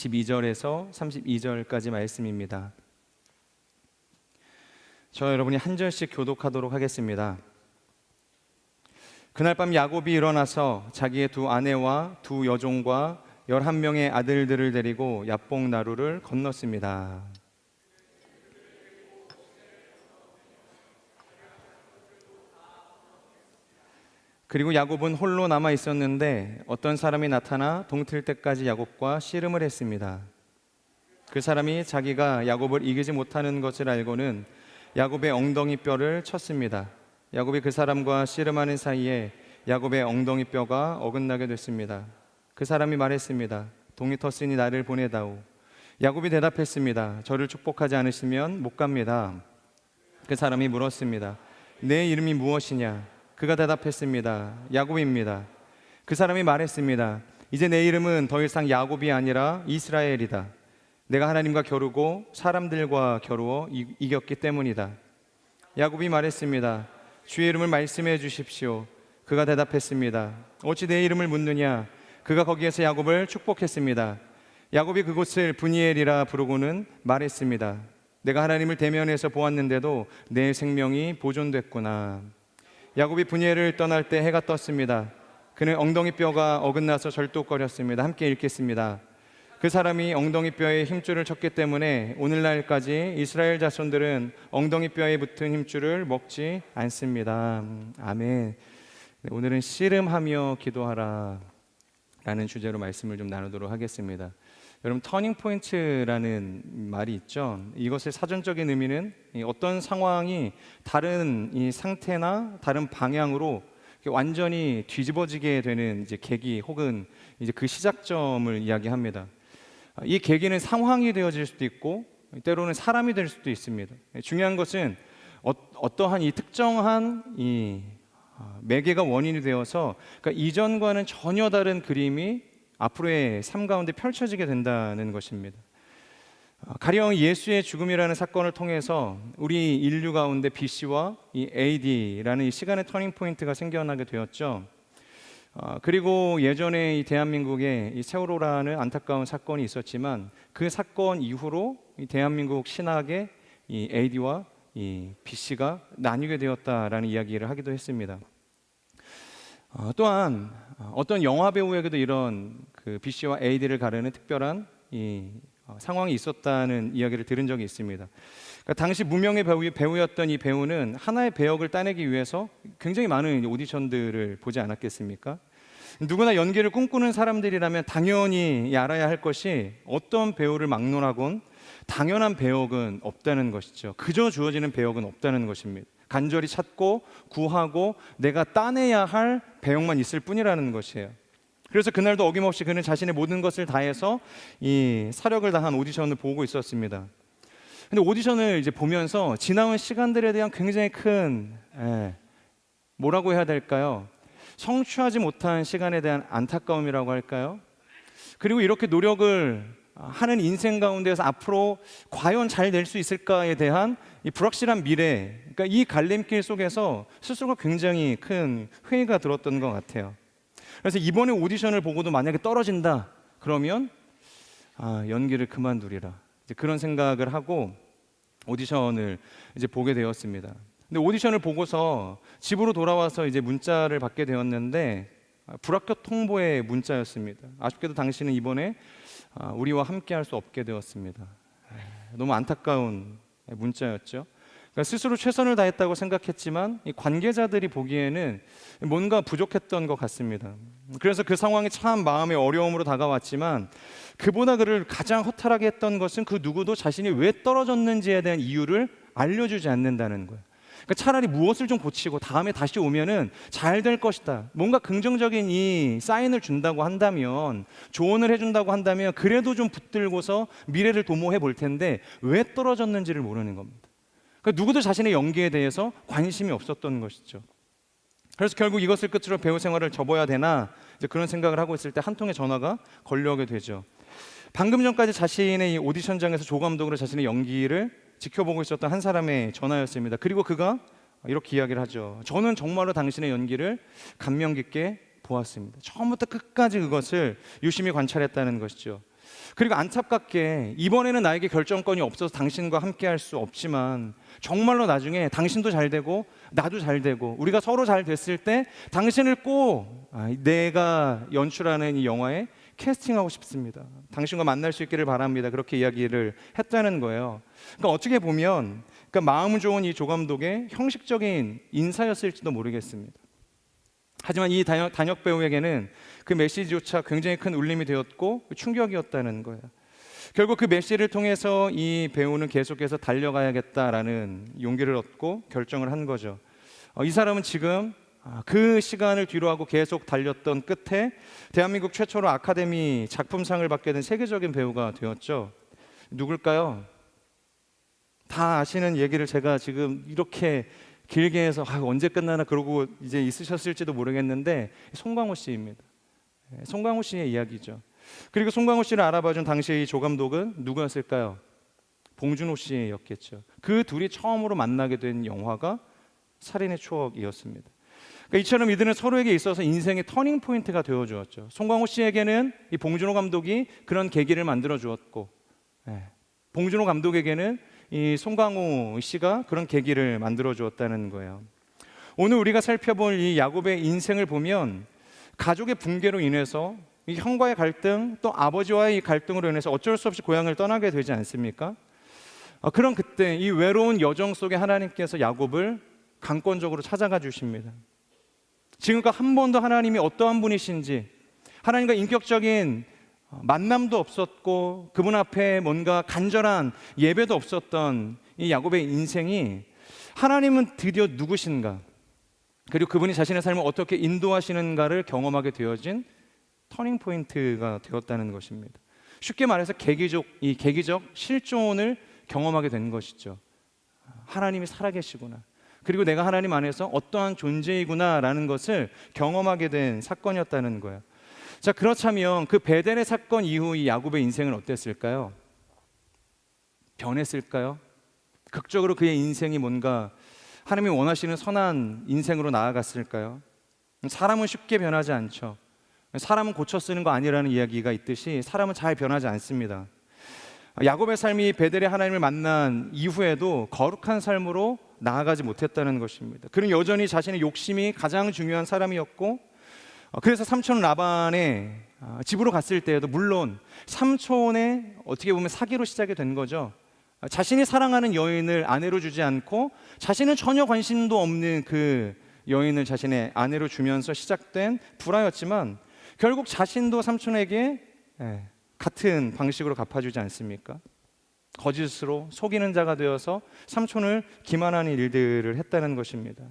22절에서 32절까지 말씀입니다. 저 여러분이 한 절씩 교독하도록 하겠습니다. 그날 밤 야곱이 일어나서 자기의 두 아내와 두 여종과 11명의 아들들을 데리고 야복 나루를 건넜습니다. 그리고 야곱은 홀로 남아 있었는데 어떤 사람이 나타나 동틀 때까지 야곱과 씨름을 했습니다. 그 사람이 자기가 야곱을 이기지 못하는 것을 알고는 야곱의 엉덩이 뼈를 쳤습니다. 야곱이 그 사람과 씨름하는 사이에 야곱의 엉덩이 뼈가 어긋나게 됐습니다. 그 사람이 말했습니다. 동이 텄으니 나를 보내다오. 야곱이 대답했습니다. 저를 축복하지 않으시면 못 갑니다. 그 사람이 물었습니다. 내 이름이 무엇이냐? 그가 대답했습니다. 야곱입니다. 그 사람이 말했습니다. 이제 내 이름은 더 이상 야곱이 아니라 이스라엘이다. 내가 하나님과 겨루고 사람들과 겨루어 이겼기 때문이다. 야곱이 말했습니다. 주의 이름을 말씀해 주십시오. 그가 대답했습니다. 어찌 내 이름을 묻느냐? 그가 거기에서 야곱을 축복했습니다. 야곱이 그곳을 브니엘이라 부르고는 말했습니다. 내가 하나님을 대면해서 보았는데도 내 생명이 보존됐구나. 야곱이 브니엘을 떠날 때 해가 떴습니다. 그는 엉덩이 뼈가 어긋나서 절뚝거렸습니다. 함께 읽겠습니다. 그 사람이 엉덩이 뼈에 힘줄을 쳤기 때문에 오늘날까지 이스라엘 자손들은 엉덩이 뼈에 붙은 힘줄을 먹지 않습니다. 아멘. 오늘은 씨름하며 기도하라 라는 주제로 말씀을 좀 나누도록 하겠습니다. 여러분, 터닝 포인트라는 말이 있죠. 이것의 사전적인 의미는 어떤 상황이 다른 이 상태나 다른 방향으로 완전히 뒤집어지게 되는 이제 계기 혹은 이제 그 시작점을 이야기합니다. 이 계기는 상황이 되어질 수도 있고 때로는 사람이 될 수도 있습니다. 중요한 것은 어떠한 이 특정한 이 매개가 원인이 되어서 그러니까 이전과는 전혀 다른 그림이 앞으로의 삶 가운데 펼쳐지게 된다는 것입니다. 가령 예수의 죽음이라는 사건을 통해서 우리 인류 가운데 BC와 이 AD라는 이 시간의 터닝 포인트가 생겨나게 되었죠. 그리고 예전에 이 대한민국에 이 세월호라는 안타까운 사건이 있었지만 그 사건 이후로 이 대한민국 신학의 이 AD와 이 BC가 나뉘게 되었다라는 이야기를 하기도 했습니다. 또한 어떤 영화 배우에게도 이런 그 BC와 AD를 가르는 특별한 이 상황이 있었다는 이야기를 들은 적이 있습니다. 그러니까 당시 무명의 배우였던 이 배우는 하나의 배역을 따내기 위해서 굉장히 많은 오디션들을 보지 않았겠습니까? 누구나 연기를 꿈꾸는 사람들이라면 당연히 알아야 할 것이 어떤 배우를 막론하곤 당연한 배역은 없다는 것이죠. 그저 주어지는 배역은 없다는 것입니다. 간절히 찾고 구하고 내가 따내야 할 배역만 있을 뿐이라는 것이에요. 그래서 그날도 어김없이 그는 자신의 모든 것을 다해서 이 사력을 다한 오디션을 보고 있었습니다. 근데 오디션을 이제 보면서 지나온 시간들에 대한 굉장히 큰 뭐라고 해야 될까요? 성취하지 못한 시간에 대한 안타까움이라고 할까요? 그리고 이렇게 노력을 하는 인생 가운데서 앞으로 과연 잘 될 수 있을까에 대한 이 불확실한 미래, 그러니까 이 갈림길 속에서 스스로가 굉장히 큰 회의가 들었던 것 같아요. 그래서 이번에 오디션을 보고도 만약에 떨어진다 그러면 연기를 그만두리라 이제 그런 생각을 하고 오디션을 이제 보게 되었습니다. 근데 오디션을 보고서 집으로 돌아와서 이제 문자를 받게 되었는데 불합격 통보의 문자였습니다. 아쉽게도 당신은 이번에 우리와 함께 할 수 없게 되었습니다. 너무 안타까운 문자였죠. 그러니까 스스로 최선을 다했다고 생각했지만 이 관계자들이 보기에는 뭔가 부족했던 것 같습니다. 그래서 그 상황이 참 마음의 어려움으로 다가왔지만 그보다 그를 가장 허탈하게 했던 것은 그 누구도 자신이 왜 떨어졌는지에 대한 이유를 알려주지 않는다는 거예요. 그러니까 차라리 무엇을 좀 고치고 다음에 다시 오면은 잘 될 것이다. 뭔가 긍정적인 이 사인을 준다고 한다면, 조언을 해준다고 한다면 그래도 좀 붙들고서 미래를 도모해 볼 텐데 왜 떨어졌는지를 모르는 겁니다. 그러니까 누구도 자신의 연기에 대해서 관심이 없었던 것이죠. 그래서 결국 이것을 끝으로 배우 생활을 접어야 되나 이제 그런 생각을 하고 있을 때 한 통의 전화가 걸려오게 되죠. 방금 전까지 자신의 이 오디션장에서 조감독으로 자신의 연기를 지켜보고 있었던 한 사람의 전화였습니다. 그리고 그가 이렇게 이야기를 하죠. 저는 정말로 당신의 연기를 감명 깊게 보았습니다. 처음부터 끝까지 그것을 유심히 관찰했다는 것이죠. 그리고 안타깝게 이번에는 나에게 결정권이 없어서 당신과 함께 할 수 없지만 정말로 나중에 당신도 잘 되고 나도 잘 되고 우리가 서로 잘 됐을 때 당신을 꼭 내가 연출하는 이 영화에 캐스팅하고 싶습니다. 당신과 만날 수 있기를 바랍니다. 그렇게 이야기를 했다는 거예요. 그러니까 어떻게 보면 마음 좋은 이 조 감독의 형식적인 인사였을지도 모르겠습니다. 하지만 이 단역 배우에게는 그 메시지조차 굉장히 큰 울림이 되었고 충격이었다는 거예요. 결국 그 메시지를 통해서 이 배우는 계속해서 달려가야겠다라는 용기를 얻고 결정을 한 거죠. 이 사람은 지금 그 시간을 뒤로하고 계속 달렸던 끝에 대한민국 최초로 아카데미 작품상을 받게 된 세계적인 배우가 되었죠. 누굴까요? 다 아시는 얘기를 제가 지금 이렇게 길게 해서 언제 끝나나 그러고 이제 있으셨을지도 모르겠는데 송강호 씨입니다. 송강호 씨의 이야기죠. 그리고 송강호 씨를 알아봐준 당시의 조 감독은 누구였을까요? 봉준호 씨였겠죠. 그 둘이 처음으로 만나게 된 영화가 살인의 추억이었습니다. 그러니까 이처럼 이들은 서로에게 있어서 인생의 터닝 포인트가 되어 주었죠. 송강호 씨에게는 이 봉준호 감독이 그런 계기를 만들어 주었고, 봉준호 감독에게는 이 송강호 씨가 그런 계기를 만들어 주었다는 거예요. 오늘 우리가 살펴볼 이 야곱의 인생을 보면 가족의 붕괴로 인해서 이 형과의 갈등, 또 아버지와의 갈등으로 인해서 어쩔 수 없이 고향을 떠나게 되지 않습니까? 그런 그때 이 외로운 여정 속에 하나님께서 야곱을 강권적으로 찾아가 주십니다. 지금까지 한 번도 하나님이 어떠한 분이신지, 하나님과 인격적인 만남도 없었고 그분 앞에 뭔가 간절한 예배도 없었던 이 야곱의 인생이 하나님은 드디어 누구신가, 그리고 그분이 자신의 삶을 어떻게 인도하시는가를 경험하게 되어진 터닝 포인트가 되었다는 것입니다. 쉽게 말해서 이 계기적 실존을 경험하게 된 것이죠. 하나님이 살아계시구나, 그리고 내가 하나님 안에서 어떠한 존재이구나라는 것을 경험하게 된 사건이었다는 거예요. 자, 그렇다면 그 베델의 사건 이후 이 야곱의 인생은 어땠을까요? 변했을까요? 극적으로 그의 인생이 뭔가 하나님이 원하시는 선한 인생으로 나아갔을까요? 사람은 쉽게 변하지 않죠. 사람은 고쳐 쓰는 거 아니라는 이야기가 있듯이 사람은 잘 변하지 않습니다. 야곱의 삶이 베델의 하나님을 만난 이후에도 거룩한 삶으로 나아가지 못했다는 것입니다. 그는 여전히 자신의 욕심이 가장 중요한 사람이었고, 그래서 삼촌 라반의 집으로 갔을 때에도 물론 삼촌의 어떻게 보면 사기로 시작이 된 거죠. 자신이 사랑하는 여인을 아내로 주지 않고 자신은 전혀 관심도 없는 그 여인을 자신의 아내로 주면서 시작된 불화였지만 결국 자신도 삼촌에게 같은 방식으로 갚아주지 않습니까? 거짓으로 속이는 자가 되어서 삼촌을 기만하는 일들을 했다는 것입니다.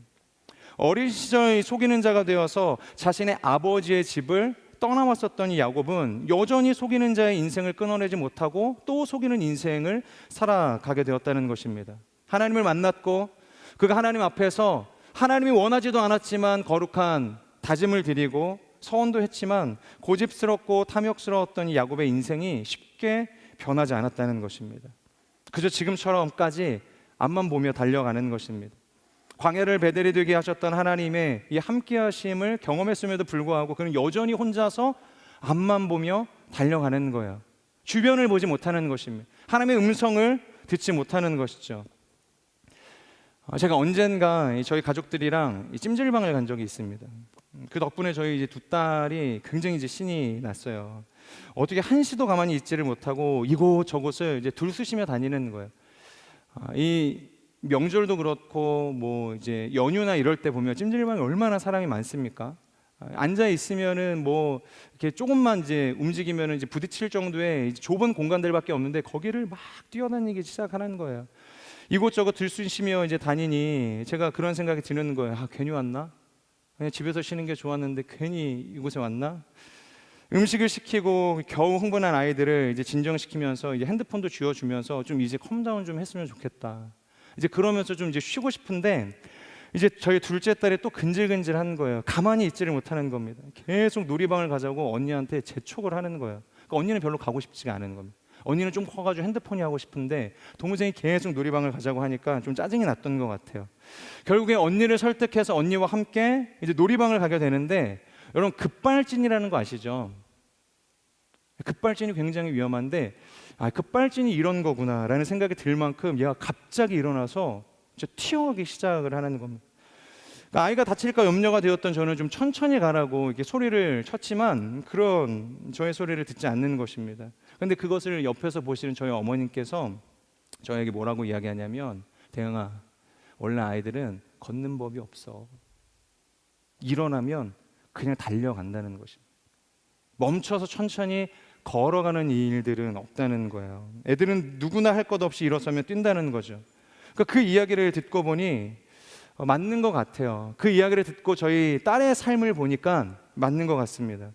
어린 시절 속이는 자가 되어서 자신의 아버지의 집을 떠나왔었던 이 야곱은 여전히 속이는 자의 인생을 끊어내지 못하고 또 속이는 인생을 살아가게 되었다는 것입니다. 하나님을 만났고 그가 하나님 앞에서 하나님이 원하지도 않았지만 거룩한 다짐을 드리고 서원도 했지만 고집스럽고 탐욕스러웠던 이 야곱의 인생이 쉽게 변하지 않았다는 것입니다. 그저 지금처럼까지 앞만 보며 달려가는 것입니다. 광야를 베델이 되게 하셨던 하나님의 이 함께하심을 경험했음에도 불구하고 그는 여전히 혼자서 앞만 보며 달려가는 거예요. 주변을 보지 못하는 것입니다. 하나님의 음성을 듣지 못하는 것이죠. 제가 언젠가 저희 가족들이랑 찜질방을 간 적이 있습니다. 그 덕분에 저희 이제 두 딸이 굉장히 이제 신이 났어요. 어떻게 한시도 가만히 있지를 못하고 이곳저곳을 이제 들쑤시며 다니는 거예요. 이 명절도 그렇고 뭐 이제 연휴나 이럴 때 보면 찜질방에 얼마나 사람이 많습니까? 앉아 있으면은 뭐 이렇게 조금만 이제 움직이면은 이제 부딪힐 정도의 이제 좁은 공간들밖에 없는데 거기를 막 뛰어다니기 시작하는 거예요. 이곳저곳 들쑤시며 이제 다니니 제가 그런 생각이 드는 거예요. 괜히 왔나? 그냥 집에서 쉬는 게 좋았는데 괜히 이곳에 왔나? 음식을 시키고 겨우 흥분한 아이들을 이제 진정시키면서 이제 핸드폰도 쥐어주면서 좀 이제 컴다운 좀 했으면 좋겠다. 이제 그러면서 좀 이제 쉬고 싶은데 이제 저희 둘째 딸이 또 근질근질한 거예요. 가만히 있지를 못하는 겁니다. 계속 놀이방을 가자고 언니한테 재촉을 하는 거예요. 그러니까 언니는 별로 가고 싶지가 않은 겁니다. 언니는 좀 커가지고 핸드폰이 하고 싶은데 동생이 계속 놀이방을 가자고 하니까 좀 짜증이 났던 것 같아요. 결국에 언니를 설득해서 언니와 함께 이제 놀이방을 가게 되는데 여러분 급발진이라는 거 아시죠? 급발진이 굉장히 위험한데 급발진이 이런 거구나라는 생각이 들 만큼 얘가 갑자기 일어나서 진짜 튀어가기 시작을 하는 겁니다. 그러니까 아이가 다칠까 염려가 되었던 저는 좀 천천히 가라고 이렇게 소리를 쳤지만 그런 저의 소리를 듣지 않는 것입니다. 그런데 그것을 옆에서 보시는 저희 어머님께서 저에게 뭐라고 이야기하냐면, 대영아, 원래 아이들은 걷는 법이 없어. 일어나면 그냥 달려간다는 것입니다. 멈춰서 천천히 걸어가는 일들은 없다는 거예요. 애들은 누구나 할 것 없이 일어서면 뛴다는 거죠. 그러니까 그 이야기를 듣고 보니 맞는 것 같아요. 그 이야기를 듣고 저희 딸의 삶을 보니까 맞는 것 같습니다.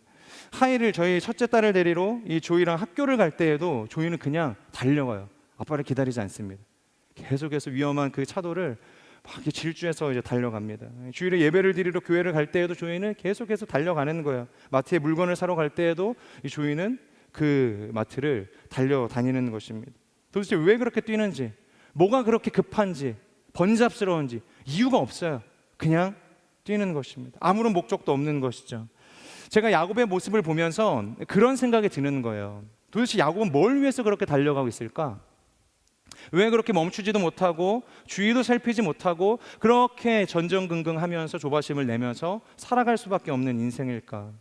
하이를, 저희 첫째 딸을 데리러 이 조이랑 학교를 갈 때에도 조이는 그냥 달려가요. 아빠를 기다리지 않습니다. 계속해서 위험한 그 차도를 막 질주해서 이제 달려갑니다. 주일에 예배를 드리러 교회를 갈 때에도 조이는 계속해서 달려가는 거예요. 마트에 물건을 사러 갈 때에도 이 조이는 그 마트를 달려다니는 것입니다. 도대체 왜 그렇게 뛰는지, 뭐가 그렇게 급한지, 번잡스러운지 이유가 없어요. 그냥 뛰는 것입니다. 아무런 목적도 없는 것이죠. 제가 야곱의 모습을 보면서 그런 생각이 드는 거예요. 도대체 야곱은 뭘 위해서 그렇게 달려가고 있을까? 왜 그렇게 멈추지도 못하고 주위도 살피지 못하고 그렇게 전전긍긍하면서 조바심을 내면서 살아갈 수밖에 없는 인생일까?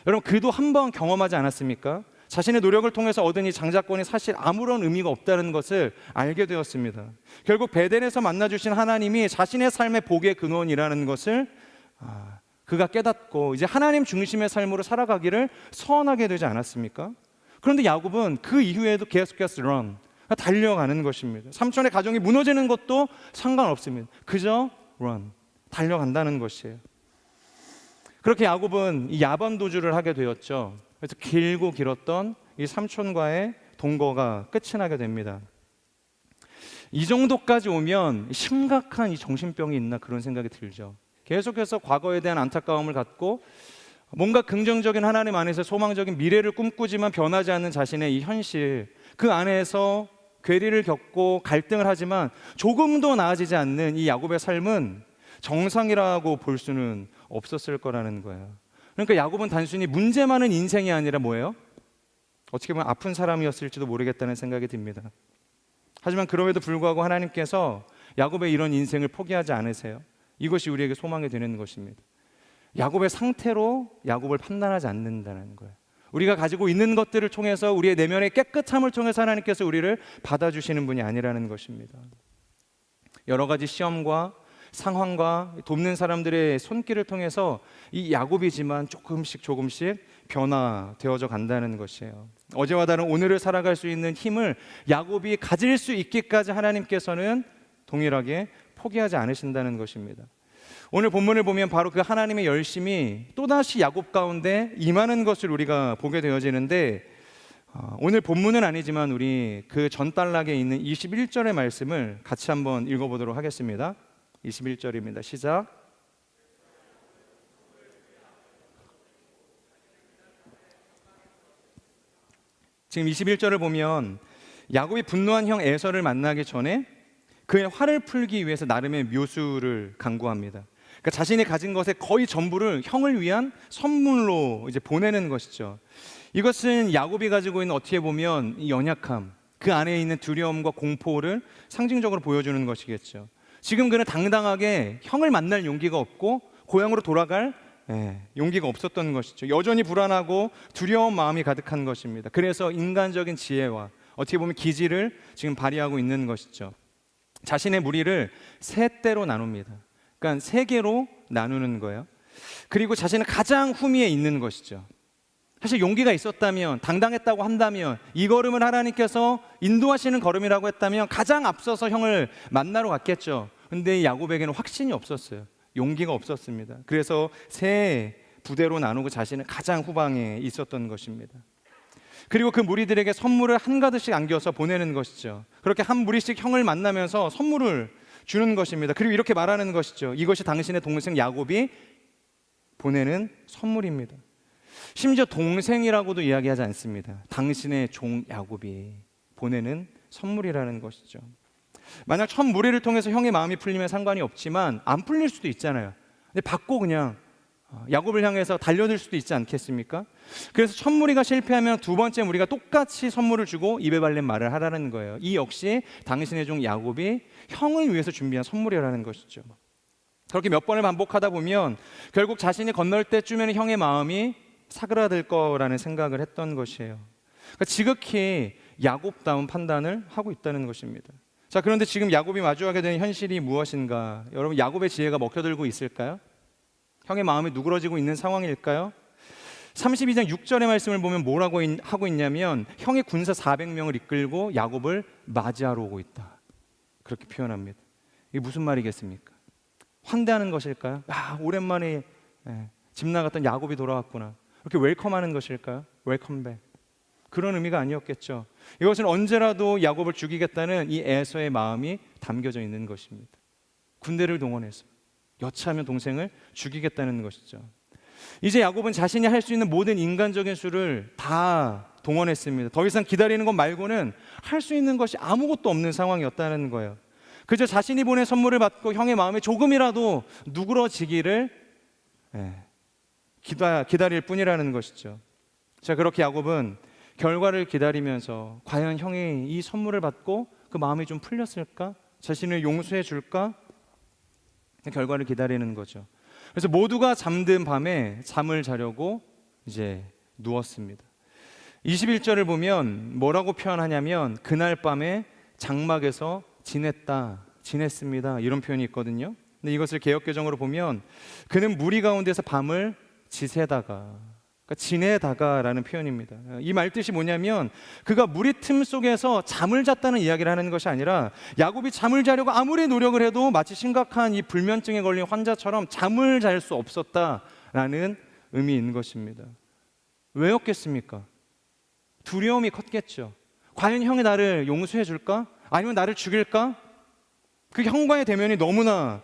여러분, 그도 한번 경험하지 않았습니까? 자신의 노력을 통해서 얻은 이 장자권이 사실 아무런 의미가 없다는 것을 알게 되었습니다. 결국 베델에서 만나주신 하나님이 자신의 삶의 복의 근원이라는 것을 그가 깨닫고 이제 하나님 중심의 삶으로 살아가기를 선하게 되지 않았습니까? 그런데 야곱은 그 이후에도 계속해서 달려가는 것입니다. 삼촌의 가정이 무너지는 것도 상관없습니다. 그저 달려간다는 것이에요. 그렇게 야곱은 이 야반도주를 하게 되었죠. 그래서 길고 길었던 이 삼촌과의 동거가 끝이 나게 됩니다. 이 정도까지 오면 심각한 이 정신병이 있나 그런 생각이 들죠. 계속해서 과거에 대한 안타까움을 갖고 뭔가 긍정적인 하나님 안에서 소망적인 미래를 꿈꾸지만 변하지 않는 자신의 이 현실, 그 안에서 괴리를 겪고 갈등을 하지만 조금도 나아지지 않는 이 야곱의 삶은 정상이라고 볼 수는 없었을 거라는 거예요. 그러니까 야곱은 단순히 문제 많은 인생이 아니라 뭐예요? 어떻게 보면 아픈 사람이었을지도 모르겠다는 생각이 듭니다. 하지만 그럼에도 불구하고 하나님께서 야곱의 이런 인생을 포기하지 않으세요. 이것이 우리에게 소망이 되는 것입니다. 야곱의 상태로 야곱을 판단하지 않는다는 거예요. 우리가 가지고 있는 것들을 통해서 우리의 내면의 깨끗함을 통해서 하나님께서 우리를 받아주시는 분이 아니라는 것입니다. 여러 가지 시험과 상황과 돕는 사람들의 손길을 통해서 이 야곱이지만 조금씩 변화되어져 간다는 것이에요. 어제와 다른 오늘을 살아갈 수 있는 힘을 야곱이 가질 수 있기까지 하나님께서는 동일하게 포기하지 않으신다는 것입니다. 오늘 본문을 보면 바로 그 하나님의 열심이 또다시 야곱 가운데 임하는 것을 우리가 보게 되어지는데, 오늘 본문은 아니지만 우리 그 전단락에 있는 21절의 말씀을 같이 한번 읽어보도록 하겠습니다. 21절입니다. 시작. 지금 21절을 보면 야곱이 분노한 형 에서를 만나기 전에 그의 화를 풀기 위해서 나름의 묘수를 강구합니다. 그러니까 자신이 가진 것의 거의 전부를 형을 위한 선물로 이제 보내는 것이죠. 이것은 야곱이 가지고 있는 어떻게 보면 이 연약함, 그 안에 있는 두려움과 공포를 상징적으로 보여주는 것이겠죠. 지금 그는 당당하게 형을 만날 용기가 없고 고향으로 돌아갈 용기가 없었던 것이죠. 여전히 불안하고 두려운 마음이 가득한 것입니다. 그래서 인간적인 지혜와 어떻게 보면 기지를 지금 발휘하고 있는 것이죠. 자신의 무리를 세 대로 나눕니다. 그러니까 세 개로 나누는 거예요. 그리고 자신은 가장 후미에 있는 것이죠. 사실 용기가 있었다면, 당당했다고 한다면, 이 걸음을 하나님께서 인도하시는 걸음이라고 했다면 가장 앞서서 형을 만나러 갔겠죠. 근데 야곱에게는 확신이 없었어요. 용기가 없었습니다. 그래서 세 부대로 나누고 자신은 가장 후방에 있었던 것입니다. 그리고 그 무리들에게 선물을 한가득씩 안겨서 보내는 것이죠. 그렇게 한 무리씩 형을 만나면서 선물을 주는 것입니다. 그리고 이렇게 말하는 것이죠. 이것이 당신의 동생 야곱이 보내는 선물입니다. 심지어 동생이라고도 이야기하지 않습니다. 당신의 종 야곱이 보내는 선물이라는 것이죠. 만약 첫 무리를 통해서 형의 마음이 풀리면 상관이 없지만 안 풀릴 수도 있잖아요. 근데 받고 그냥 야곱을 향해서 달려들 수도 있지 않겠습니까? 그래서 첫 무리가 실패하면 두 번째 무리가 똑같이 선물을 주고 입에 발린 말을 하라는 거예요. 이 역시 당신의 종 야곱이 형을 위해서 준비한 선물이라는 것이죠. 그렇게 몇 번을 반복하다 보면 결국 자신이 건널 때쯤에는 형의 마음이 사그라들 거라는 생각을 했던 것이에요. 그러니까 지극히 야곱다운 판단을 하고 있다는 것입니다. 자, 그런데 지금 야곱이 마주하게 되는 현실이 무엇인가? 여러분, 야곱의 지혜가 먹혀들고 있을까요? 형의 마음이 누그러지고 있는 상황일까요? 32장 6절의 말씀을 보면 뭐라고 하고 있냐면 형의 군사 400명을 이끌고 야곱을 맞이하러 오고 있다, 그렇게 표현합니다. 이게 무슨 말이겠습니까? 환대하는 것일까요? 오랜만에 집 나갔던 야곱이 돌아왔구나, 이렇게 웰컴하는 것일까요? 웰컴백, 그런 의미가 아니었겠죠. 이것은 언제라도 야곱을 죽이겠다는 이 에서의 마음이 담겨져 있는 것입니다. 군대를 동원해서 여차하면 동생을 죽이겠다는 것이죠. 이제 야곱은 자신이 할 수 있는 모든 인간적인 수를 다 동원했습니다. 더 이상 기다리는 것 말고는 할 수 있는 것이 아무것도 없는 상황이었다는 거예요. 그저 자신이 보낸 선물을 받고 형의 마음에 조금이라도 누그러지기를 기다릴 뿐이라는 것이죠. 자, 그렇게 야곱은 결과를 기다리면서 과연 형이 이 선물을 받고 그 마음이 좀 풀렸을까? 자신을 용서해 줄까? 결과를 기다리는 거죠. 그래서 모두가 잠든 밤에 잠을 자려고 이제 누웠습니다. 21절을 보면 뭐라고 표현하냐면 그날 밤에 장막에서 지냈습니다, 이런 표현이 있거든요. 근데 이것을 개역개정으로 보면 그는 무리 가운데서 밤을 지내다가라는 표현입니다. 이 말 뜻이 뭐냐면 그가 무리 틈 속에서 잠을 잤다는 이야기를 하는 것이 아니라 야곱이 잠을 자려고 아무리 노력을 해도 마치 심각한 이 불면증에 걸린 환자처럼 잠을 잘 수 없었다라는 의미인 것입니다. 왜였겠습니까? 두려움이 컸겠죠. 과연 형이 나를 용서해 줄까? 아니면 나를 죽일까? 그 형과의 대면이 너무나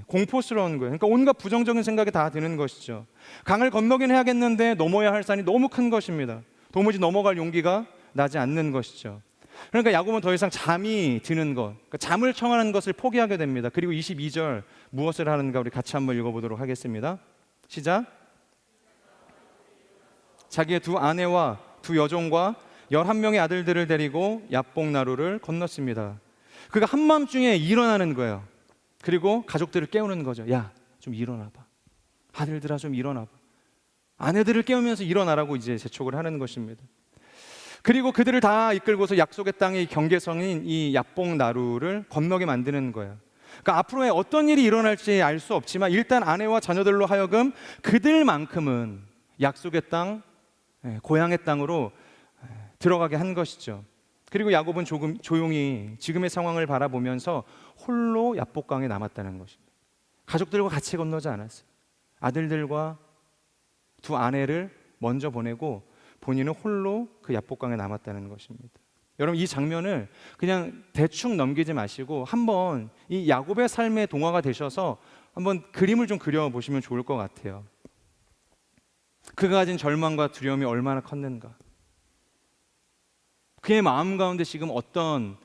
공포스러운 거예요. 그러니까 온갖 부정적인 생각이 다 드는 것이죠. 강을 건너긴 해야겠는데 넘어야 할 산이 너무 큰 것입니다. 도무지 넘어갈 용기가 나지 않는 것이죠. 그러니까 야곱은 더 이상 잠이 드는 것, 그러니까 잠을 청하는 것을 포기하게 됩니다. 그리고 22절 무엇을 하는가 우리 같이 한번 읽어보도록 하겠습니다. 시작. 자기의 두 아내와 두 여종과 11명의 아들들을 데리고 야복 나루를 건넜습니다. 그가 한밤중에 일어나는 거예요. 그리고 가족들을 깨우는 거죠. 야, 좀 일어나봐. 아들들아, 좀 일어나봐. 아내들을 깨우면서 일어나라고 이제 재촉을 하는 것입니다. 그리고 그들을 다 이끌고서 약속의 땅의 경계성인 이 야복 나루를 건너게 만드는 거예요. 그러니까 앞으로의 어떤 일이 일어날지 알 수 없지만 일단 아내와 자녀들로 하여금 그들만큼은 약속의 땅, 고향의 땅으로 들어가게 한 것이죠. 그리고 야곱은 조용히 지금의 상황을 바라보면서 홀로 야복강에 남았다는 것입니다. 가족들과 같이 건너지 않았어요. 아들들과 두 아내를 먼저 보내고 본인은 홀로 그 야복강에 남았다는 것입니다. 여러분, 이 장면을 그냥 대충 넘기지 마시고 한번 이 야곱의 삶의 동화가 되셔서 한번 그림을 좀 그려보시면 좋을 것 같아요. 그가 가진 절망과 두려움이 얼마나 컸는가. 그의 마음 가운데 지금 어떤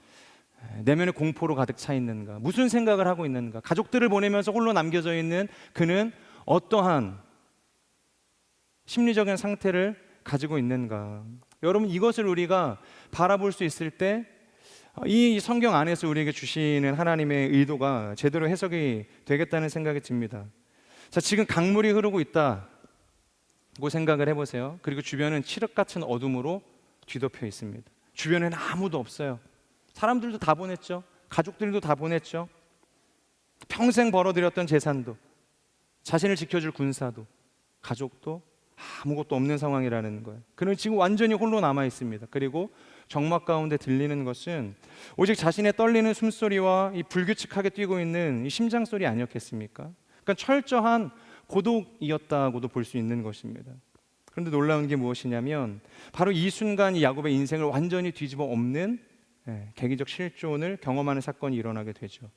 내면의 공포로 가득 차 있는가, 무슨 생각을 하고 있는가, 가족들을 보내면서 홀로 남겨져 있는 그는 어떠한 심리적인 상태를 가지고 있는가. 여러분, 이것을 우리가 바라볼 수 있을 때 이 성경 안에서 우리에게 주시는 하나님의 의도가 제대로 해석이 되겠다는 생각이 듭니다. 자, 지금 강물이 흐르고 있다고 생각을 해보세요. 그리고 주변은 칠흑같은 어둠으로 뒤덮여 있습니다. 주변에는 아무도 없어요. 사람들도 다 보냈죠. 가족들도 다 보냈죠. 평생 벌어들였던 재산도, 자신을 지켜줄 군사도, 가족도 아무것도 없는 상황이라는 거예요. 그는 지금 완전히 홀로 남아 있습니다. 그리고 정막 가운데 들리는 것은 오직 자신의 떨리는 숨소리와 이 불규칙하게 뛰고 있는 이 심장 소리 아니었겠습니까? 그러니까 철저한 고독이었다고도 볼 수 있는 것입니다. 그런데 놀라운 게 무엇이냐면 바로 이 순간 이 야곱의 인생을 완전히 뒤집어 엎는 계기적 실존을 경험하는 사건이 일어나게 되죠.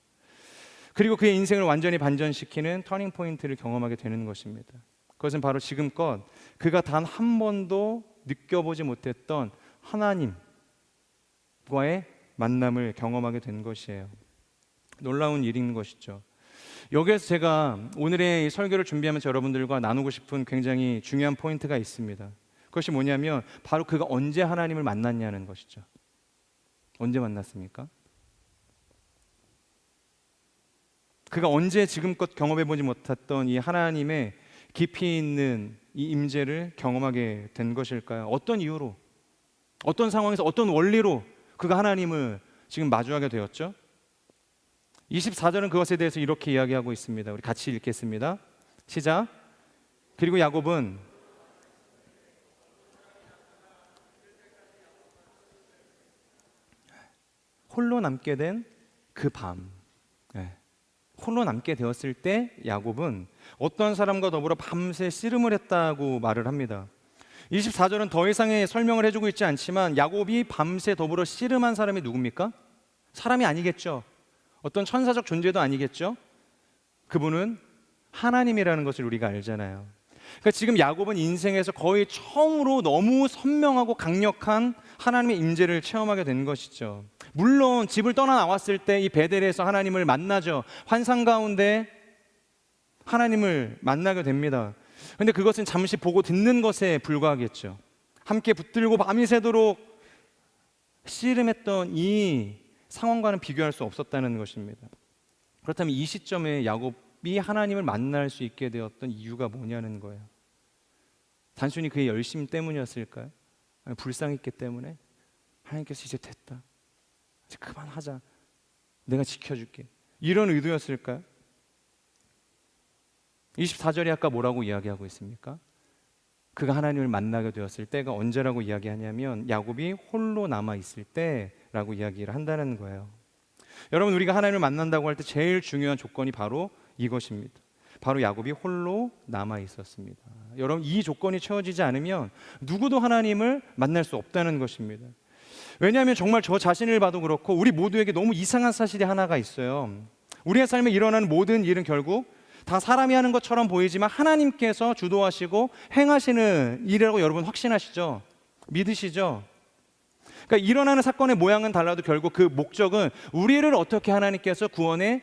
그리고 그의 인생을 완전히 반전시키는 터닝 포인트를 경험하게 되는 것입니다. 그것은 바로 지금껏 그가 단 한 번도 느껴보지 못했던 하나님과의 만남을 경험하게 된 것이에요. 놀라운 일인 것이죠. 여기에서 제가 오늘의 이 설교를 준비하면서 여러분들과 나누고 싶은 굉장히 중요한 포인트가 있습니다. 그것이 뭐냐면 바로 그가 언제 하나님을 만났냐는 것이죠. 언제 만났습니까? 그가 언제 지금껏 경험해보지 못했던 이 하나님의 깊이 있는 이 임재를 경험하게 된 것일까요? 어떤 이유로, 어떤 상황에서, 어떤 원리로 그가 하나님을 지금 마주하게 되었죠? 24절은 그것에 대해서 이렇게 이야기하고 있습니다. 우리 같이 읽겠습니다. 시작. 그리고 야곱은 홀로 남게 된 그 밤, 홀로 남게 되었을 때 야곱은 어떤 사람과 더불어 밤새 씨름을 했다고 말을 합니다. 24절은 더 이상의 설명을 해주고 있지 않지만 야곱이 밤새 더불어 씨름한 사람이 누굽니까? 사람이 아니겠죠. 어떤 천사적 존재도 아니겠죠. 그분은 하나님이라는 것을 우리가 알잖아요. 그러니까 지금 야곱은 인생에서 거의 처음으로 너무 선명하고 강력한 하나님의 임재를 체험하게 된 것이죠. 물론 집을 떠나 나왔을 때 이 베델에서 하나님을 만나죠. 환상 가운데 하나님을 만나게 됩니다. 그런데 그것은 잠시 보고 듣는 것에 불과하겠죠. 함께 붙들고 밤이 새도록 씨름했던 이 상황과는 비교할 수 없었다는 것입니다. 그렇다면 이 시점에 야곱이 하나님을 만날 수 있게 되었던 이유가 뭐냐는 거예요. 단순히 그의 열심 때문이었을까요? 아니, 불쌍했기 때문에? 하나님께서 이제 됐다, 이제 그만하자, 내가 지켜줄게, 이런 의도였을까요? 24절이 아까 뭐라고 이야기하고 있습니까? 그가 하나님을 만나게 되었을 때가 언제라고 이야기하냐면 야곱이 홀로 남아있을 때라고 이야기를 한다는 거예요. 여러분, 우리가 하나님을 만난다고 할 때 제일 중요한 조건이 바로 이것입니다. 바로 야곱이 홀로 남아있었습니다. 여러분, 이 조건이 채워지지 않으면 누구도 하나님을 만날 수 없다는 것입니다. 왜냐하면 정말 저 자신을 봐도 그렇고 우리 모두에게 너무 이상한 사실이 하나가 있어요. 우리의 삶에 일어나는 모든 일은 결국 다 사람이 하는 것처럼 보이지만 하나님께서 주도하시고 행하시는 일이라고 여러분 확신하시죠? 믿으시죠? 그러니까 일어나는 사건의 모양은 달라도 결국 그 목적은 우리를 어떻게 하나님께서 구원에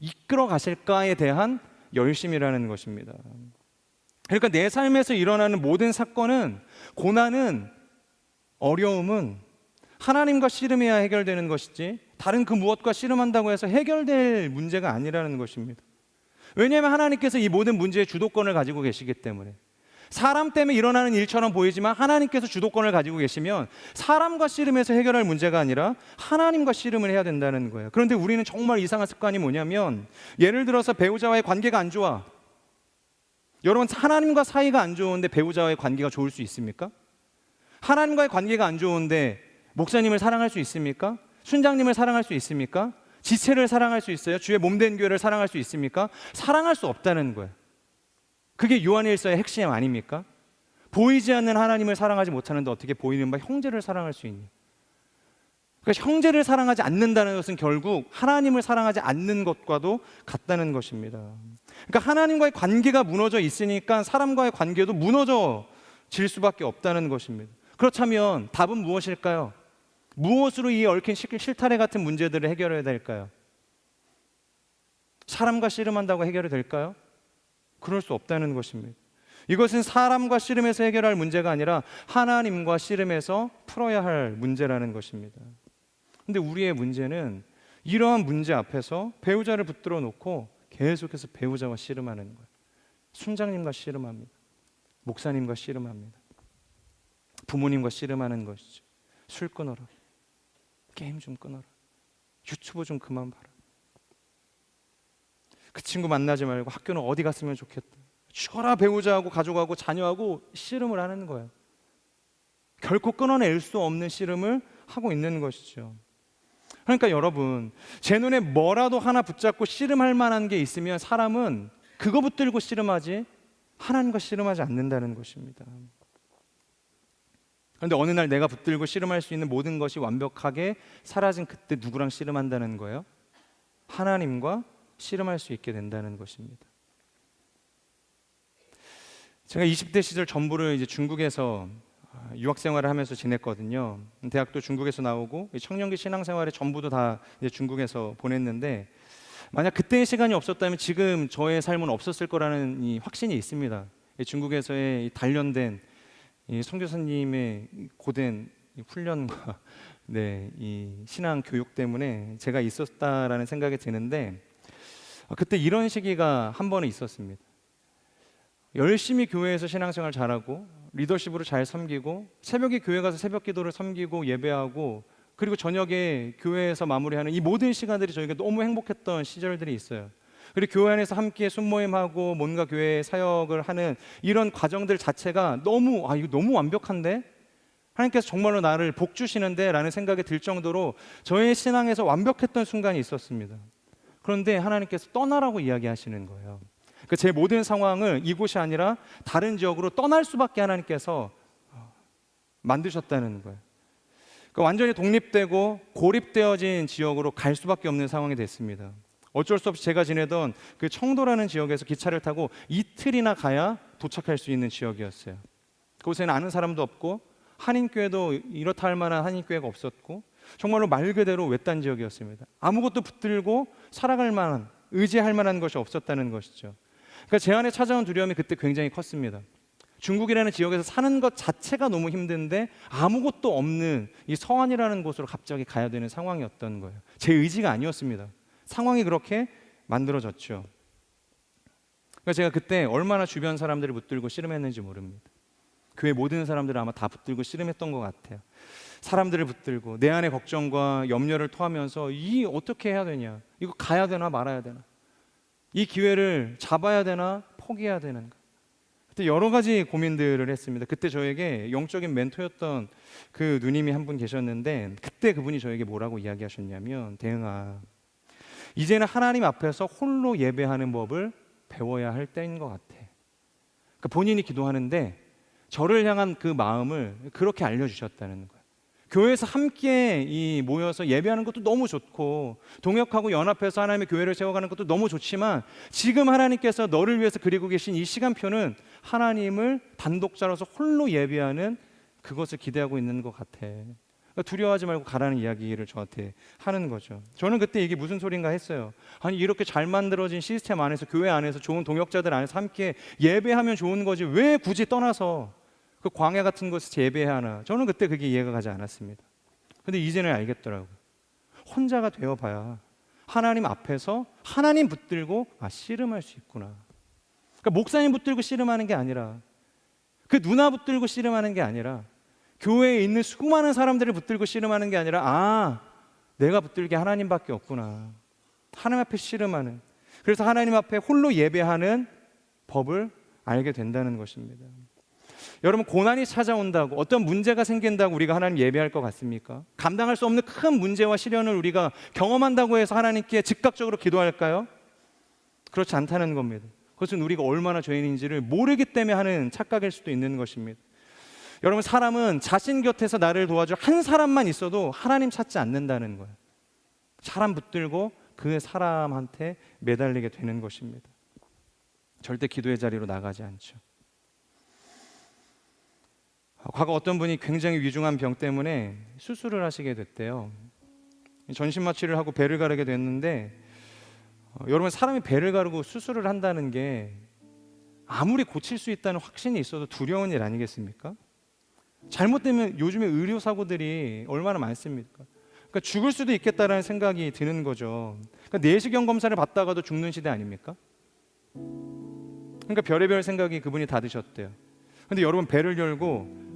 이끌어 가실까에 대한 열심이라는 것입니다. 그러니까 내 삶에서 일어나는 모든 사건은, 고난은, 어려움은 하나님과 씨름해야 해결되는 것이지 다른 그 무엇과 씨름한다고 해서 해결될 문제가 아니라는 것입니다. 왜냐하면 하나님께서 이 모든 문제의 주도권을 가지고 계시기 때문에. 사람 때문에 일어나는 일처럼 보이지만 하나님께서 주도권을 가지고 계시면 사람과 씨름해서 해결할 문제가 아니라 하나님과 씨름을 해야 된다는 거예요. 그런데 우리는 정말 이상한 습관이 뭐냐면, 예를 들어서 배우자와의 관계가 안 좋아. 여러분, 하나님과 사이가 안 좋은데 배우자와의 관계가 좋을 수 있습니까? 하나님과의 관계가 안 좋은데 목사님을 사랑할 수 있습니까? 순장님을 사랑할 수 있습니까? 지체를 사랑할 수 있어요? 주의 몸된 교회를 사랑할 수 있습니까? 사랑할 수 없다는 거예요. 그게 요한일서의 핵심 아닙니까? 보이지 않는 하나님을 사랑하지 못하는데 어떻게 보이는 바 형제를 사랑할 수 있니? 그러니까 형제를 사랑하지 않는다는 것은 결국 하나님을 사랑하지 않는 것과도 같다는 것입니다. 그러니까 하나님과의 관계가 무너져 있으니까 사람과의 관계도 무너져질 수밖에 없다는 것입니다. 그렇다면 답은 무엇일까요? 무엇으로 이 얽힌 실타래 같은 문제들을 해결해야 될까요? 사람과 씨름한다고 해결이 될까요? 그럴 수 없다는 것입니다. 이것은 사람과 씨름해서 해결할 문제가 아니라 하나님과 씨름해서 풀어야 할 문제라는 것입니다. 근데 우리의 문제는 이러한 문제 앞에서 배우자를 붙들어 놓고 계속해서 배우자와 씨름하는 거예요. 순장님과 씨름합니다. 목사님과 씨름합니다. 부모님과 씨름하는 것이죠. 술 끊어라, 게임 좀 끊어라, 유튜브 좀 그만 봐라, 그 친구 만나지 말고 학교는 어디 갔으면 좋겠다. 죽어라, 배우자하고 가족하고 자녀하고 씨름을 하는 거예요. 결코 끊어낼 수 없는 씨름을 하고 있는 것이죠. 그러니까 여러분, 제 눈에 뭐라도 하나 붙잡고 씨름할 만한 게 있으면 사람은 그거 붙들고 씨름하지 하나님과 씨름하지 않는다는 것입니다. 그런데 어느 날 내가 붙들고 씨름할 수 있는 모든 것이 완벽하게 사라진 그때 누구랑 씨름한다는 거예요? 하나님과 씨름할 수 있게 된다는 것입니다. 제가 20대 시절 전부를 이제 중국에서 유학 생활을 하면서 지냈거든요. 대학도 중국에서 나오고 청년기 신앙생활의 전부도 다 이제 중국에서 보냈는데, 만약 그때의 시간이 없었다면 지금 저의 삶은 없었을 거라는 이 확신이 있습니다. 중국에서의 이 단련된 이 선교사님의 고된 이 훈련과 네, 이 신앙 교육 때문에 제가 있었다라는 생각이 드는데, 그때 이런 시기가 한 번은 있었습니다. 열심히 교회에서 신앙생활 잘하고 리더십으로 잘 섬기고 새벽에 교회 가서 새벽 기도를 섬기고 예배하고 그리고 저녁에 교회에서 마무리하는 이 모든 시간들이 저에게 너무 행복했던 시절들이 있어요. 그리고 교회 안에서 함께 순모임하고 뭔가 교회 사역을 하는 이런 과정들 자체가 너무 이거 너무 완벽한데? 하나님께서 정말로 나를 복 주시는데? 라는 생각이 들 정도로 저의 신앙에서 완벽했던 순간이 있었습니다. 그런데 하나님께서 떠나라고 이야기하시는 거예요. 그러니까 제 모든 상황을 이곳이 아니라 다른 지역으로 떠날 수밖에 하나님께서 만드셨다는 거예요. 그러니까 완전히 독립되고 고립되어진 지역으로 갈 수밖에 없는 상황이 됐습니다. 어쩔 수 없이 제가 지내던 그 청도라는 지역에서 기차를 타고 이틀이나 가야 도착할 수 있는 지역이었어요. 그곳에는 아는 사람도 없고 한인교회도 이렇다 할 만한 한인교회가 없었고 정말로 말 그대로 외딴 지역이었습니다. 아무것도 붙들고 살아갈 만한, 의지할 만한 것이 없었다는 것이죠. 그러니까 제 안에 찾아온 두려움이 그때 굉장히 컸습니다. 중국이라는 지역에서 사는 것 자체가 너무 힘든데 아무것도 없는 이 서안이라는 곳으로 갑자기 가야 되는 상황이었던 거예요. 제 의지가 아니었습니다. 상황이 그렇게 만들어졌죠. 그러니까 제가 그때 얼마나 주변 사람들을 붙들고 씨름했는지 모릅니다. 교회 모든 사람들을 아마 다 붙들고 씨름했던 것 같아요. 사람들을 붙들고 내 안의 걱정과 염려를 토하면서 이 어떻게 해야 되냐, 이거 가야 되나 말아야 되나, 이 기회를 잡아야 되나 포기해야 되는가, 그때 여러 가지 고민들을 했습니다. 그때 저에게 영적인 멘토였던 그 누님이 한 분 계셨는데 그때 그분이 저에게 뭐라고 이야기하셨냐면, 대응아, 이제는 하나님 앞에서 홀로 예배하는 법을 배워야 할 때인 것 같아. 그러니까 본인이 기도하는데 저를 향한 그 마음을 그렇게 알려주셨다는 거예요. 교회에서 함께 모여서 예배하는 것도 너무 좋고 동역하고 연합해서 하나님의 교회를 세워가는 것도 너무 좋지만 지금 하나님께서 너를 위해서 그리고 계신 이 시간표는 하나님을 단독자로서 홀로 예배하는 그것을 기대하고 있는 것 같아. 그러니까 두려워하지 말고 가라는 이야기를 저한테 하는 거죠. 저는 그때 이게 무슨 소린가 했어요. 아니 이렇게 잘 만들어진 시스템 안에서, 교회 안에서, 좋은 동역자들 안에서 함께 예배하면 좋은 거지 왜 굳이 떠나서 그 광야 같은 곳에서 예배해야 하나. 저는 그때 그게 이해가 가지 않았습니다. 근데 이제는 알겠더라고요. 혼자가 되어봐야 하나님 앞에서 하나님 붙들고 씨름할 수 있구나. 그러니까 목사님 붙들고 씨름하는 게 아니라, 그 누나 붙들고 씨름하는 게 아니라, 교회에 있는 수많은 사람들을 붙들고 씨름하는 게 아니라 내가 붙들게 하나님밖에 없구나. 하나님 앞에 씨름하는, 그래서 하나님 앞에 홀로 예배하는 법을 알게 된다는 것입니다. 여러분, 고난이 찾아온다고, 어떤 문제가 생긴다고 우리가 하나님 예배할 것 같습니까? 감당할 수 없는 큰 문제와 시련을 우리가 경험한다고 해서 하나님께 즉각적으로 기도할까요? 그렇지 않다는 겁니다. 그것은 우리가 얼마나 죄인인지를 모르기 때문에 하는 착각일 수도 있는 것입니다. 여러분, 사람은 자신 곁에서 나를 도와줄 한 사람만 있어도 하나님 찾지 않는다는 거예요. 사람 붙들고 그 사람한테 매달리게 되는 것입니다. 절대 기도의 자리로 나가지 않죠. 과거 어떤 분이 굉장히 위중한 병 때문에 수술을 하시게 됐대요. 전신 마취를 하고 배를 가르게 됐는데, 여러분, 사람이 배를 가르고 수술을 한다는 게 아무리 고칠 수 있다는 확신이 있어도 두려운 일 아니겠습니까? 잘못되면 요즘에 의료 사고들이 얼마나 많습니까? 그러니까 죽을 수도 있겠다라는 생각이 드는 거죠. 그러니까 내시경 검사를 받다가도 죽는 시대 아닙니까? 그러니까 별의별 생각이 그분이 다 드셨대요. 근데 여러분, 배를 열고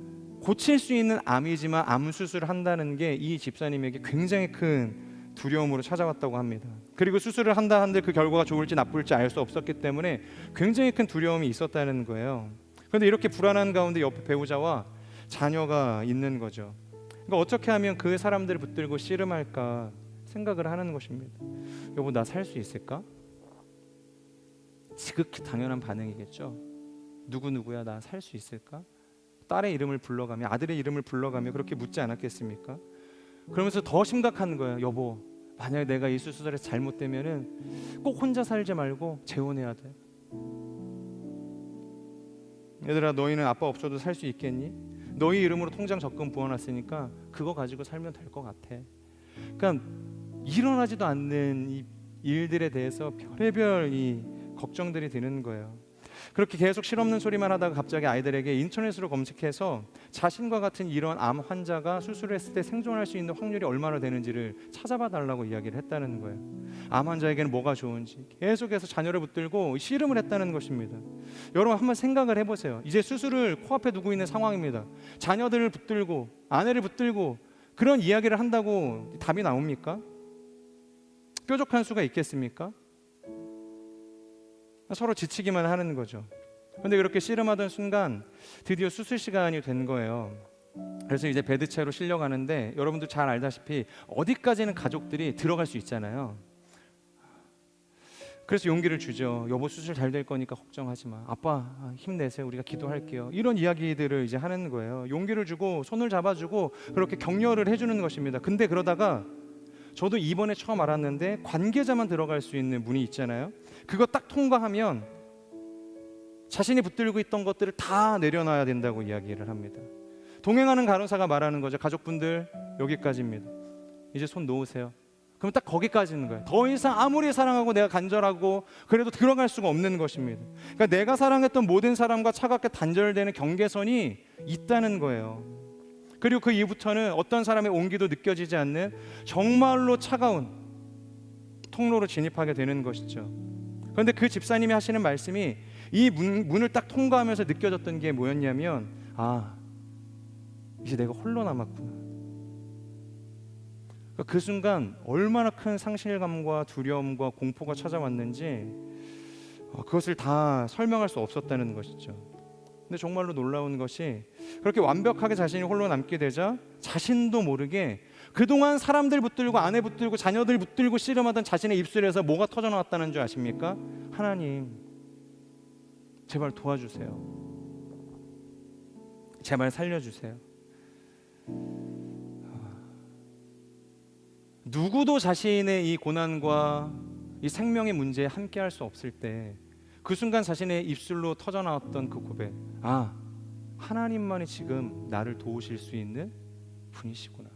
고칠 수 있는 암이지만 암 수술을 한다는 게 이 집사님에게 굉장히 큰 두려움으로 찾아왔다고 합니다. 그리고 수술을 한다 한들 그 결과가 좋을지 나쁠지 알 수 없었기 때문에 굉장히 큰 두려움이 있었다는 거예요. 그런데 이렇게 불안한 가운데 옆에 배우자와 자녀가 있는 거죠. 그러니까 어떻게 하면 그 사람들을 붙들고 씨름할까 생각을 하는 것입니다. 여보, 나 살 수 있을까? 지극히 당연한 반응이겠죠. 누구야, 나 살 수 있을까? 딸의 이름을 불러가며, 아들의 이름을 불러가며 그렇게 묻지 않았겠습니까? 그러면서 더 심각한 거예요. 여보, 만약에 내가 이 수술에서 잘못되면은 꼭 혼자 살지 말고 재혼해야 돼. 얘들아, 너희는 아빠 없어도 살 수 있겠니? 너희 이름으로 통장 적금 부어놨으니까 그거 가지고 살면 될 것 같아. 그러니까 일어나지도 않는 이 일들에 대해서 별의별 이 걱정들이 드는 거예요. 그렇게 계속 실없는 소리만 하다가 갑자기 아이들에게 인터넷으로 검색해서 자신과 같은 이런 암 환자가 수술을 했을 때 생존할 수 있는 확률이 얼마나 되는지를 찾아봐 달라고 이야기를 했다는 거예요. 암 환자에게는 뭐가 좋은지 계속해서 자녀를 붙들고 씨름을 했다는 것입니다. 여러분 한번 생각을 해보세요. 이제 수술을 코앞에 두고 있는 상황입니다. 자녀들을 붙들고 아내를 붙들고 그런 이야기를 한다고 답이 나옵니까? 뾰족한 수가 있겠습니까? 서로 지치기만 하는 거죠. 그런데 그렇게 씨름하던 순간 드디어 수술 시간이 된 거예요. 그래서 이제 베드체로 실려가는데 여러분도 잘 알다시피 어디까지는 가족들이 들어갈 수 있잖아요. 그래서 용기를 주죠. 여보 수술 잘 될 거니까 걱정하지 마. 아빠 힘내세요. 우리가 기도할게요. 이런 이야기들을 이제 하는 거예요. 용기를 주고 손을 잡아주고 그렇게 격려를 해주는 것입니다. 근데 그러다가 저도 이번에 처음 알았는데 관계자만 들어갈 수 있는 문이 있잖아요. 그거 딱 통과하면 자신이 붙들고 있던 것들을 다 내려놔야 된다고 이야기를 합니다. 동행하는 간호사가 말하는 거죠. 가족분들 여기까지입니다. 이제 손 놓으세요. 그럼 딱 거기까지는 거예요. 더 이상 아무리 사랑하고 내가 간절하고 그래도 들어갈 수가 없는 것입니다. 그러니까 내가 사랑했던 모든 사람과 차갑게 단절되는 경계선이 있다는 거예요. 그리고 그 이후부터는 어떤 사람의 온기도 느껴지지 않는 정말로 차가운 통로로 진입하게 되는 것이죠. 그런데 그 집사님이 하시는 말씀이 이 문을 딱 통과하면서 느껴졌던 게 뭐였냐면 이제 내가 홀로 남았구나. 그 순간 얼마나 큰 상실감과 두려움과 공포가 찾아왔는지 그것을 다 설명할 수 없었다는 것이죠. 근데 정말로 놀라운 것이 그렇게 완벽하게 자신이 홀로 남게 되자 자신도 모르게 그동안 사람들 붙들고 아내 붙들고 자녀들 붙들고 씨름하던 자신의 입술에서 뭐가 터져나왔다는 줄 아십니까? 하나님 제발 도와주세요. 제발 살려주세요. 누구도 자신의 이 고난과 이 생명의 문제에 함께할 수 없을 때 그 순간 자신의 입술로 터져나왔던 그 고백, 하나님만이 지금 나를 도우실 수 있는 분이시구나.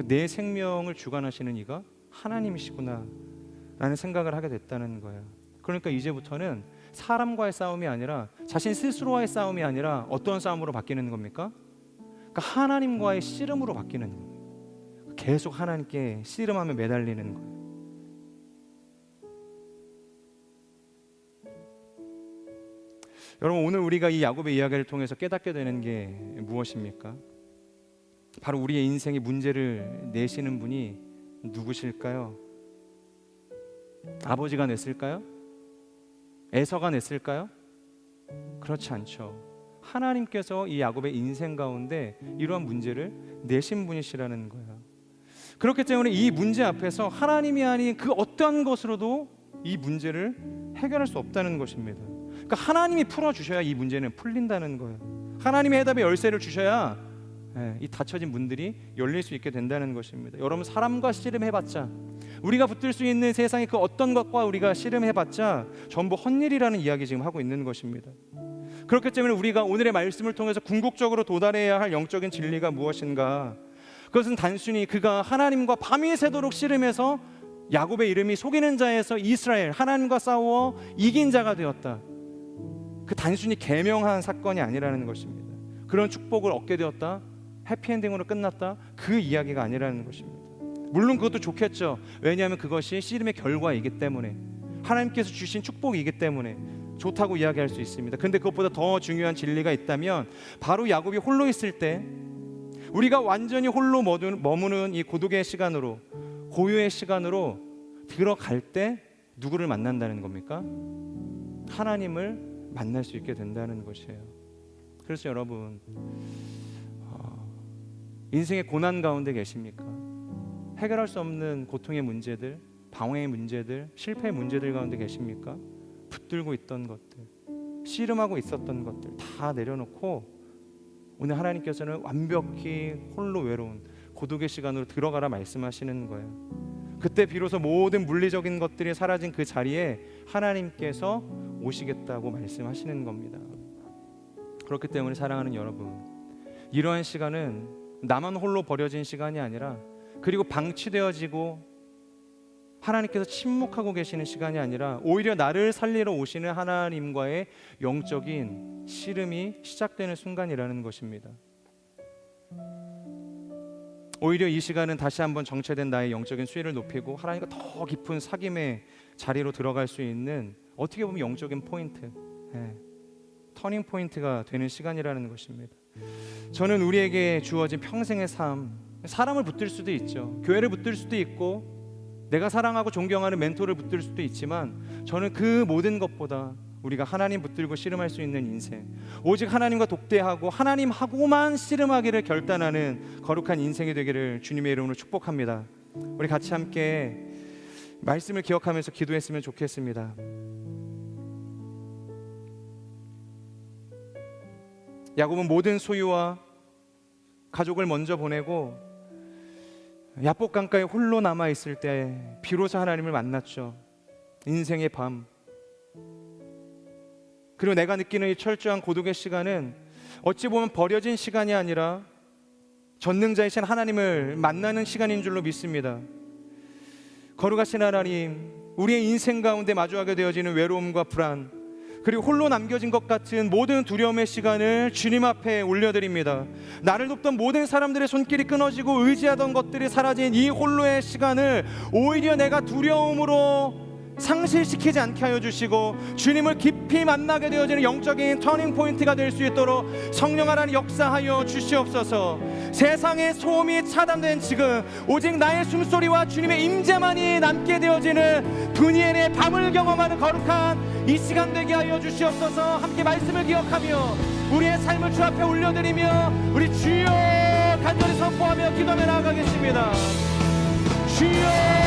내 생명을 주관하시는 이가 하나님이시구나 라는 생각을 하게 됐다는 거예요. 그러니까 이제부터는 사람과의 싸움이 아니라 자신 스스로와의 싸움이 아니라 어떤 싸움으로 바뀌는 겁니까? 그러니까 하나님과의 씨름으로 바뀌는 거예요. 계속 하나님께 씨름하며 매달리는 거예요. 여러분 오늘 우리가 이 야곱의 이야기를 통해서 깨닫게 되는 게 무엇입니까? 바로 우리의 인생의 문제를 내시는 분이 누구실까요? 아버지가 냈을까요? 에서가 냈을까요? 그렇지 않죠. 하나님께서 이 야곱의 인생 가운데 이러한 문제를 내신 분이시라는 거예요. 그렇기 때문에 이 문제 앞에서 하나님이 아닌 그 어떠한 것으로도 이 문제를 해결할 수 없다는 것입니다. 그러니까 하나님이 풀어주셔야 이 문제는 풀린다는 거예요. 하나님의 해답의 열쇠를 주셔야 이 닫혀진 문들이 열릴 수 있게 된다는 것입니다. 여러분 사람과 씨름해봤자 우리가 붙들 수 있는 세상의 그 어떤 것과 우리가 씨름해봤자 전부 헛일이라는 이야기 지금 하고 있는 것입니다. 그렇기 때문에 우리가 오늘의 말씀을 통해서 궁극적으로 도달해야 할 영적인 진리가 무엇인가? 그것은 단순히 그가 하나님과 밤이 새도록 씨름해서 야곱의 이름이 속이는 자에서 이스라엘 하나님과 싸워 이긴 자가 되었다. 그 단순히 계명한 사건이 아니라는 것입니다. 그런 축복을 얻게 되었다. 해피엔딩으로 끝났다. 그 이야기가 아니라는 것입니다. 물론 그것도 좋겠죠. 왜냐하면 그것이 씨름의 결과이기 때문에 하나님께서 주신 축복이기 때문에 좋다고 이야기할 수 있습니다. 그런데 그것보다 더 중요한 진리가 있다면 바로 야곱이 홀로 있을 때 우리가 완전히 홀로 머무는 이 고독의 시간으로 고요의 시간으로 들어갈 때 누구를 만난다는 겁니까? 하나님을 만날 수 있게 된다는 것이에요. 그래서 여러분 인생의 고난 가운데 계십니까? 해결할 수 없는 고통의 문제들, 방황의 문제들, 실패의 문제들 가운데 계십니까? 붙들고 있던 것들, 씨름하고 있었던 것들 다 내려놓고 오늘 하나님께서는 완벽히 홀로 외로운 고독의 시간으로 들어가라 말씀하시는 거예요. 그때 비로소 모든 물리적인 것들이 사라진 그 자리에 하나님께서 오시겠다고 말씀하시는 겁니다. 그렇기 때문에 사랑하는 여러분, 이러한 시간은 나만 홀로 버려진 시간이 아니라 그리고 방치되어지고 하나님께서 침묵하고 계시는 시간이 아니라 오히려 나를 살리러 오시는 하나님과의 영적인 씨름이 시작되는 순간이라는 것입니다. 오히려 이 시간은 다시 한번 정체된 나의 영적인 수위를 높이고 하나님과 더 깊은 사귐의 자리로 들어갈 수 있는, 어떻게 보면 영적인 포인트, 터닝 포인트가 되는 시간이라는 것입니다. 저는 우리에게 주어진 평생의 삶, 사람을 붙들 수도 있죠. 교회를 붙들 수도 있고 내가 사랑하고 존경하는 멘토를 붙들 수도 있지만, 저는 그 모든 것보다 우리가 하나님 붙들고 씨름할 수 있는 인생, 오직 하나님과 독대하고 하나님하고만 씨름하기를 결단하는 거룩한 인생이 되기를 주님의 이름으로 축복합니다. 우리 같이 함께 말씀을 기억하면서 기도했으면 좋겠습니다. 야곱은 모든 소유와 가족을 먼저 보내고 야복 강가에 홀로 남아있을 때 비로소 하나님을 만났죠. 인생의 밤, 그리고 내가 느끼는 이 철저한 고독의 시간은 어찌 보면 버려진 시간이 아니라 전능자이신 하나님을 만나는 시간인 줄로 믿습니다. 거룩하신 하나님, 우리의 인생 가운데 마주하게 되어지는 외로움과 불안, 그리고 홀로 남겨진 것 같은 모든 두려움의 시간을 주님 앞에 올려드립니다. 나를 돕던 모든 사람들의 손길이 끊어지고 의지하던 것들이 사라진 이 홀로의 시간을 오히려 내가 두려움으로 상실시키지 않게 하여 주시고, 주님을 깊이 만나게 되어지는 영적인 터닝 포인트가 될 수 있도록 성령 하나님 역사하여 주시옵소서. 세상의 소음이 차단된 지금 오직 나의 숨소리와 주님의 임재만이 남게 되어지는 분이엔의 밤을 경험하는 거룩한 이 시간 되게 하여 주시옵소서. 함께 말씀을 기억하며 우리의 삶을 주 앞에 올려드리며 우리 주여 간절히 선포하며 기도하며 나아가겠습니다. 주여